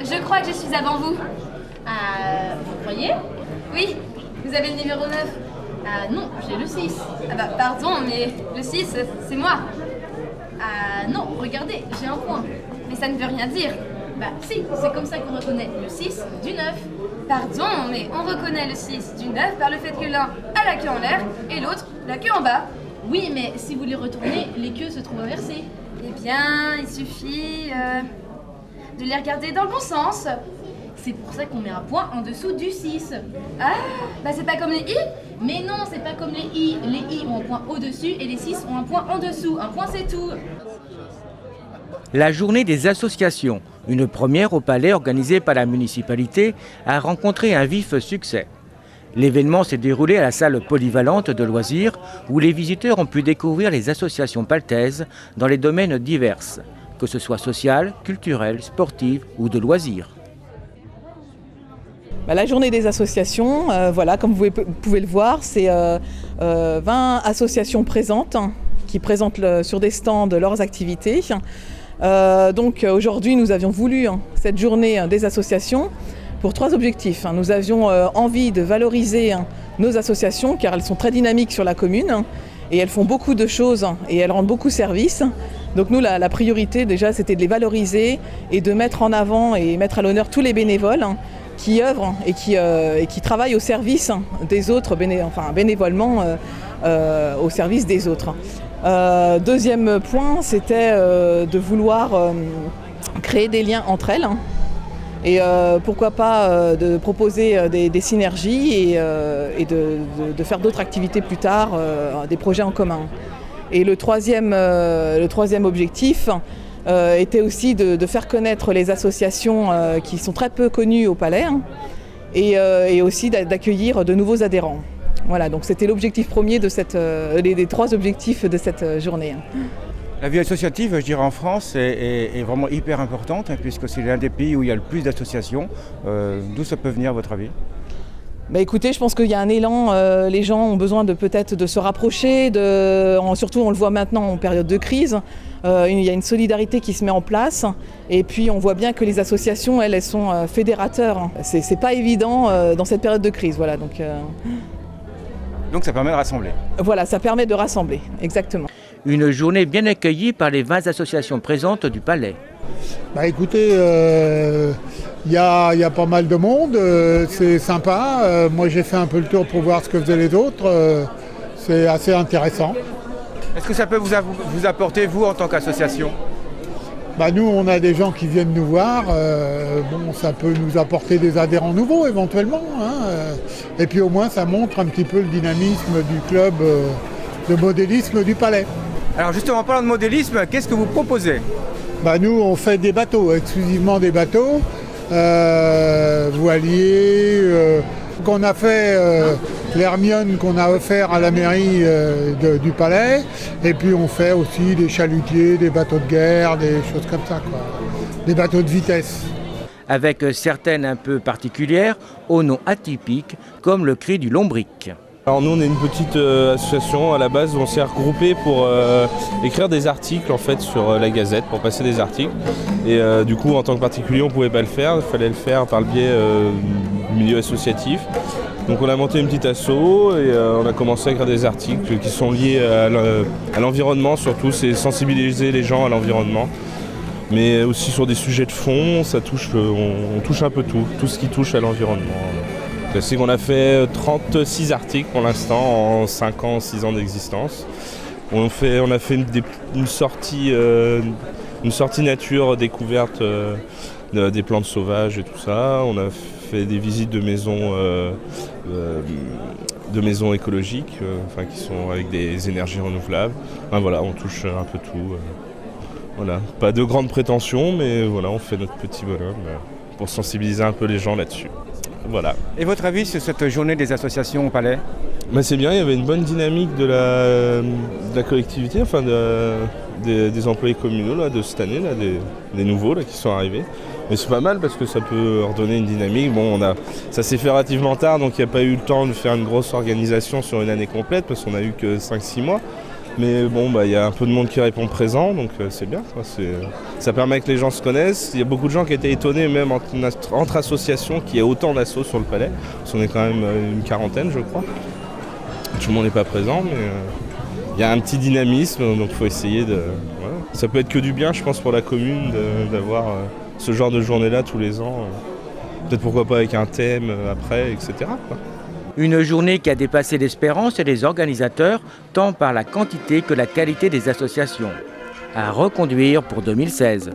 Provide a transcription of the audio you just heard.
Je crois que je suis avant vous. Vous croyez? Oui, vous avez le numéro 9. Non, j'ai le 6. Pardon, mais le 6, c'est moi. Non, regardez, j'ai un point. Mais ça ne veut rien dire. Si, c'est comme ça qu'on reconnaît le 6 du 9. Pardon, mais on reconnaît le 6 du 9 par le fait que l'un a la queue en l'air et l'autre la queue en bas. Oui, mais si vous les retournez, les queues se trouvent inversées. Eh bien, il suffit de les regarder dans le bon sens. C'est pour ça qu'on met un point en dessous du 6. C'est pas comme les i? Mais non, c'est pas comme les i. Les i ont un point au-dessus et les 6 ont un point en dessous. Un point, c'est tout. La journée des associations, une première au Palais organisée par la municipalité, a rencontré un vif succès. L'événement s'est déroulé à la salle polyvalente de loisirs où les visiteurs ont pu découvrir les associations paltaises dans les domaines divers, que ce soit social, culturel, sportif ou de loisirs. La journée des associations, comme vous pouvez le voir, c'est 20 associations présentes qui présentent sur des stands leurs activités. Aujourd'hui, nous avions voulu cette journée des associations pour 3 objectifs. Nous avions envie de valoriser nos associations car elles sont très dynamiques sur la commune et elles font beaucoup de choses et elles rendent beaucoup service. Donc nous, la priorité déjà, c'était de les valoriser et de mettre en avant et mettre à l'honneur tous les bénévoles qui œuvrent et qui travaillent au service des autres, bénévolement au service des autres. Deuxième point, c'était de vouloir créer des liens entre elles et pourquoi pas de proposer des synergies et de faire d'autres activités plus tard, des projets en commun. Et le troisième objectif était aussi de faire connaître les associations qui sont très peu connues au Palais et aussi d'accueillir de nouveaux adhérents. Voilà, donc c'était l'objectif premier des 3 objectifs de cette journée. La vie associative, je dirais en France, est vraiment hyper importante puisque c'est l'un des pays où il y a le plus d'associations. D'où ça peut venir à votre avis ? Écoutez, je pense qu'il y a un élan, les gens ont besoin peut-être de se rapprocher, surtout on le voit maintenant en période de crise, il y a une solidarité qui se met en place et puis on voit bien que les associations, elles sont fédérateurs. C'est pas évident dans cette période de crise, voilà. Donc ça permet de rassembler. Voilà, ça permet de rassembler, exactement. Une journée bien accueillie par les 20 associations présentes du Palais. Écoutez, il y a pas mal de monde, c'est sympa. Moi j'ai fait un peu le tour pour voir ce que faisaient les autres, c'est assez intéressant. Est-ce que ça peut vous apporter, vous, en tant qu'association ? Nous, on a des gens qui viennent nous voir, ça peut nous apporter des adhérents nouveaux éventuellement. Et puis au moins ça montre un petit peu le dynamisme du club de modélisme du Palais. Alors justement, en parlant de modélisme, qu'est-ce que vous proposez ? Nous, on fait des bateaux, exclusivement des bateaux, voiliers, qu'on a fait l'Hermione qu'on a offert à la mairie du Palais, et puis on fait aussi des chalutiers, des bateaux de guerre, des choses comme ça, des bateaux de vitesse. Avec certaines un peu particulières, au nom atypique, comme le cri du lombric. Alors nous on est une petite association à la base où on s'est regroupé pour écrire des articles en fait sur la Gazette, pour passer des articles. Et du coup en tant que particulier on ne pouvait pas le faire, il fallait le faire par le biais du milieu associatif. Donc on a monté une petite asso et on a commencé à écrire des articles qui sont liés à l'environnement surtout, c'est sensibiliser les gens à l'environnement. Mais aussi sur des sujets de fond, on touche un peu tout ce qui touche à l'environnement. C'est qu'on a fait 36 articles pour l'instant en 5 ans, 6 ans d'existence. On a fait une sortie nature découverte des plantes sauvages et tout ça. On a fait des visites de maisons écologiques, qui sont avec des énergies renouvelables. On touche un peu tout. Pas de grandes prétentions, mais on fait notre petit bonhomme pour sensibiliser un peu les gens là-dessus. Voilà. Et votre avis sur cette journée des associations au Palais ? C'est bien, il y avait une bonne dynamique de la collectivité, des employés communaux là, de cette année, là, des nouveaux là, qui sont arrivés. Mais c'est pas mal parce que ça peut redonner une dynamique. Ça s'est fait relativement tard, donc il n'y a pas eu le temps de faire une grosse organisation sur une année complète parce qu'on n'a eu que 5-6 mois. Mais bon, il y a un peu de monde qui répond présent, donc c'est bien. Ça permet que les gens se connaissent. Il y a beaucoup de gens qui étaient étonnés, même entre associations, qu'il y ait autant d'assauts sur le palais. Parce qu'on est quand même une quarantaine, je crois. Tout le monde n'est pas présent, mais il y a un petit dynamisme, donc il faut essayer de... Voilà. Ça peut être que du bien, je pense, pour la commune d'avoir ce genre de journée-là tous les ans. Peut-être pourquoi pas avec un thème après, etc. quoi. Une journée qui a dépassé l'espérance des organisateurs, tant par la quantité que la qualité des associations. À reconduire pour 2016.